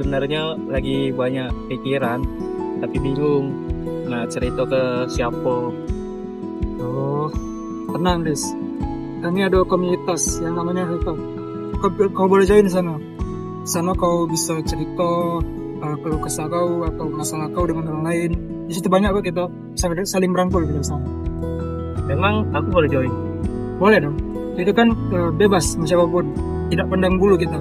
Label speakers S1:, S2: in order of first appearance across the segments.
S1: sebenarnya lagi banyak pikiran, tapi bingung nak cerita ke siapa.
S2: Oh, tenang, Riz. Kami ada komunitas yang namanya Helto. Kau boleh join sana. Sana kau bisa cerita keluh kesah kau atau masalah kau dengan orang lain. Di situ banyak kok kita saling merangkul di sana.
S1: Memang aku boleh join.
S2: Boleh dong. Itu kan bebas siapapun. Tidak pandang bulu kita.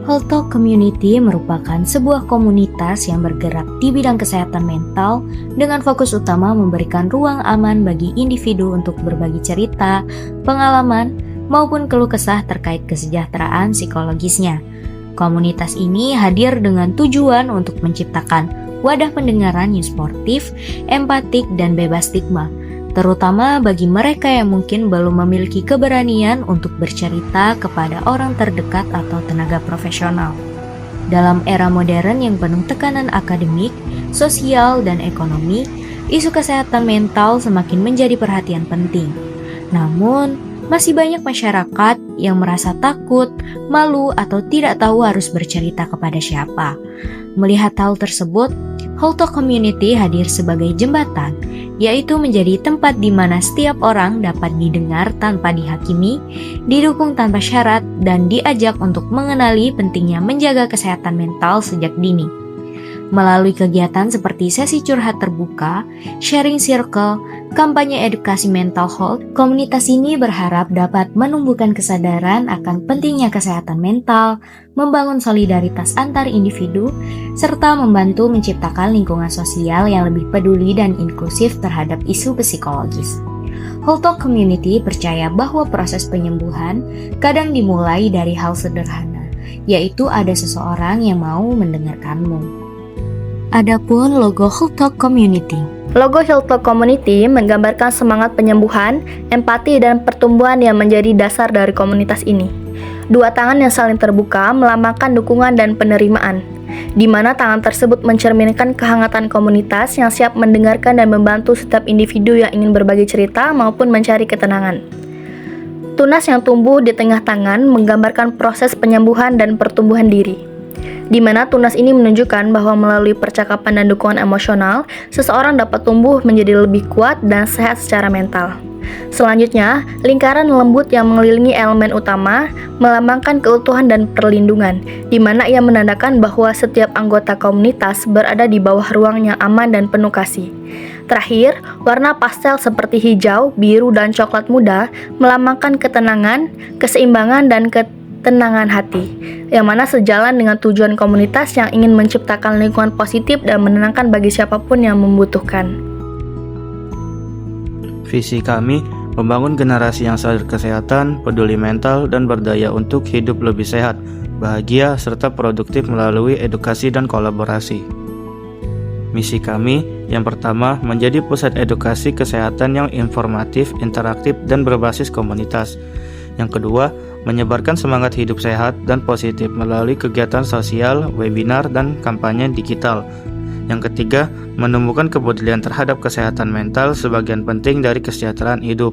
S3: Holto Community merupakan sebuah komunitas yang bergerak di bidang kesehatan mental dengan fokus utama memberikan ruang aman bagi individu untuk berbagi cerita, pengalaman, maupun keluh kesah terkait kesejahteraan psikologisnya. Komunitas ini hadir dengan tujuan untuk menciptakan wadah pendengaran yang sportif, empatik, dan bebas stigma, terutama bagi mereka yang mungkin belum memiliki keberanian untuk bercerita kepada orang terdekat atau tenaga profesional. Dalam era modern yang penuh tekanan akademik, sosial, dan ekonomi, isu kesehatan mental semakin menjadi perhatian penting. Namun, masih banyak masyarakat yang merasa takut, malu, atau tidak tahu harus bercerita kepada siapa. Melihat hal tersebut, Holto Community hadir sebagai jembatan, yaitu menjadi tempat di mana setiap orang dapat didengar tanpa dihakimi, didukung tanpa syarat, dan diajak untuk mengenali pentingnya menjaga kesehatan mental sejak dini. Melalui kegiatan seperti sesi curhat terbuka, sharing circle, kampanye edukasi mental health, komunitas ini berharap dapat menumbuhkan kesadaran akan pentingnya kesehatan mental, membangun solidaritas antar individu, serta membantu menciptakan lingkungan sosial yang lebih peduli dan inklusif terhadap isu psikologis. Holto Community percaya bahwa proses penyembuhan kadang dimulai dari hal sederhana, yaitu ada seseorang yang mau mendengarkanmu. Adapun logo Holto Community.
S4: Logo Holto Community menggambarkan semangat penyembuhan, empati, dan pertumbuhan yang menjadi dasar dari komunitas ini. Dua tangan yang saling terbuka melambangkan dukungan dan penerimaan, di mana tangan tersebut mencerminkan kehangatan komunitas yang siap mendengarkan dan membantu setiap individu yang ingin berbagi cerita maupun mencari ketenangan. Tunas yang tumbuh di tengah tangan menggambarkan proses penyembuhan dan pertumbuhan diri, di mana tunas ini menunjukkan bahwa melalui percakapan dan dukungan emosional, seseorang dapat tumbuh menjadi lebih kuat dan sehat secara mental. Selanjutnya, lingkaran lembut yang mengelilingi elemen utama melambangkan keutuhan dan perlindungan, di mana ia menandakan bahwa setiap anggota komunitas berada di bawah ruang yang aman dan penuh kasih. Terakhir, warna pastel seperti hijau, biru, dan coklat muda melambangkan ketenangan, keseimbangan, dan ketenangan hati, yang mana sejalan dengan tujuan komunitas yang ingin menciptakan lingkungan positif dan menenangkan bagi siapapun yang membutuhkan.
S5: Visi kami membangun generasi yang sadar kesehatan, peduli mental, dan berdaya untuk hidup lebih sehat, bahagia, serta produktif melalui edukasi dan kolaborasi. Misi kami yang pertama menjadi pusat edukasi kesehatan yang informatif, interaktif, dan berbasis komunitas. Yang kedua, menyebarkan semangat hidup sehat dan positif melalui kegiatan sosial, webinar, dan kampanye digital. Yang ketiga, menumbuhkan kepedulian terhadap kesehatan mental sebagian penting dari kesejahteraan hidup.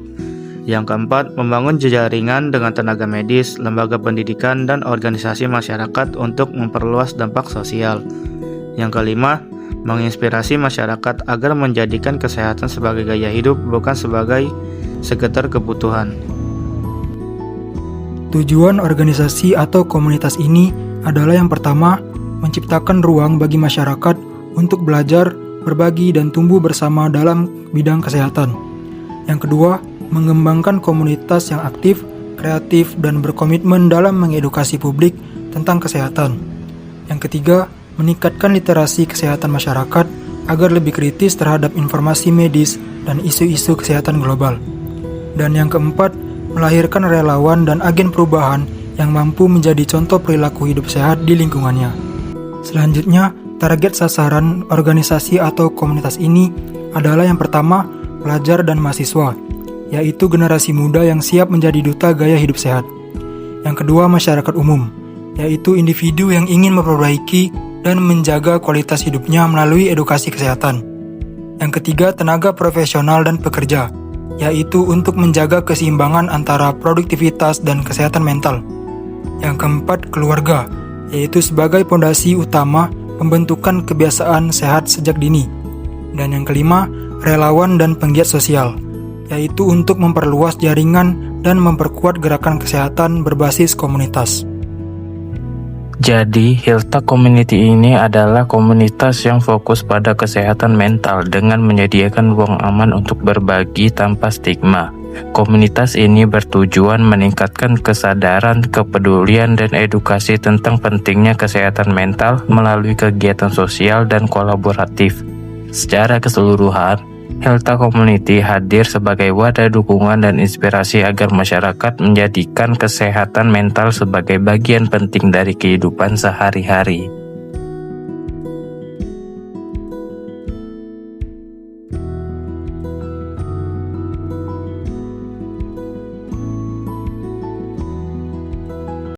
S5: Yang keempat, membangun jejaringan dengan tenaga medis, lembaga pendidikan, dan organisasi masyarakat untuk memperluas dampak sosial. Yang kelima, menginspirasi masyarakat agar menjadikan kesehatan sebagai gaya hidup bukan sebagai sekedar kebutuhan.
S2: Tujuan organisasi atau komunitas ini adalah yang pertama, menciptakan ruang bagi masyarakat untuk belajar, berbagi, dan tumbuh bersama dalam bidang kesehatan. Yang kedua, mengembangkan komunitas yang aktif, kreatif, dan berkomitmen dalam mengedukasi publik tentang kesehatan. Yang ketiga, meningkatkan literasi kesehatan masyarakat agar lebih kritis terhadap informasi medis dan isu-isu kesehatan global. Dan yang keempat, melahirkan relawan dan agen perubahan yang mampu menjadi contoh perilaku hidup sehat di lingkungannya. Selanjutnya, target sasaran organisasi atau komunitas ini adalah yang pertama, pelajar dan mahasiswa, yaitu generasi muda yang siap menjadi duta gaya hidup sehat. Yang kedua, masyarakat umum, yaitu individu yang ingin memperbaiki dan menjaga kualitas hidupnya melalui edukasi kesehatan. Yang ketiga, tenaga profesional dan pekerja, yaitu untuk menjaga keseimbangan antara produktivitas dan kesehatan mental. Yang keempat, keluarga, yaitu sebagai pondasi utama pembentukan kebiasaan sehat sejak dini. Dan yang kelima, relawan dan penggiat sosial, yaitu untuk memperluas jaringan dan memperkuat gerakan kesehatan berbasis komunitas.
S6: Jadi, Hilta Community ini adalah komunitas yang fokus pada kesehatan mental dengan menyediakan ruang aman untuk berbagi tanpa stigma. Komunitas ini bertujuan meningkatkan kesadaran, kepedulian, dan edukasi tentang pentingnya kesehatan mental melalui kegiatan sosial dan kolaboratif. Secara keseluruhan, Hilta Community hadir sebagai wadah dukungan dan inspirasi agar masyarakat menjadikan kesehatan mental sebagai bagian penting dari kehidupan sehari-hari.